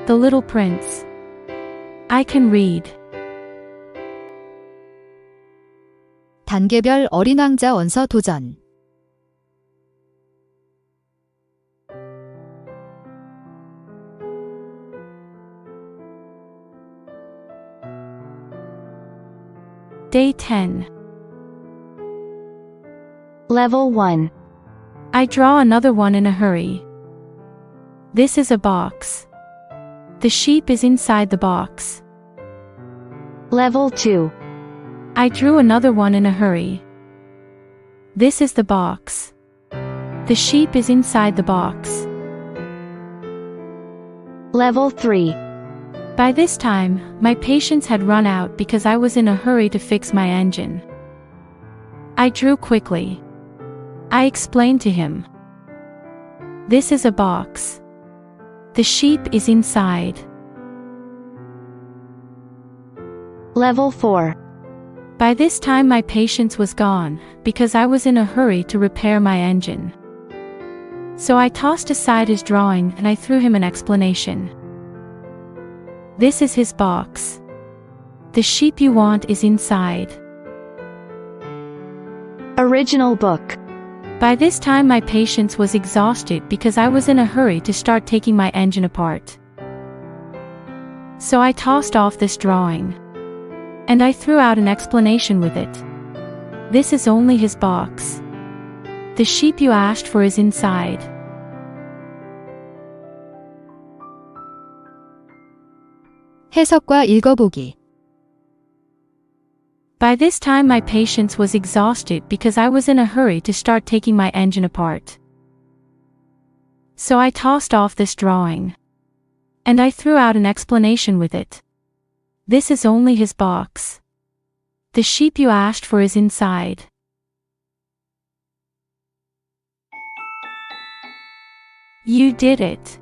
The Little Prince. I can read. 단계별 어린왕자 원서 도전. Day 10. Level 1. I draw another one in a hurry. This is a box. The sheep is inside the box. Level 2. I drew another one in a hurry. This is the box. The sheep is inside the box. Level 3. By this time, my patience had run out because I was in a hurry to fix my engine. I drew quickly. I explained to him. This is a box. The sheep is inside. Level 4. By this time my patience was gone, because I was in a hurry to repair my engine. So I tossed aside his drawing and I threw him an explanation. This is his box. The sheep you want is inside. Original book. By this time my patience was exhausted because I was in a hurry to start taking my engine apart. So I tossed off this drawing. And I threw out an explanation with it. This is only his box. The sheep you asked for is inside. 해석과 읽어보기. By this time my patience was exhausted because I was in a hurry to start taking my engine apart. So I tossed off this drawing. And I threw out an explanation with it. This is only his box. The sheep you asked for is inside. You did it.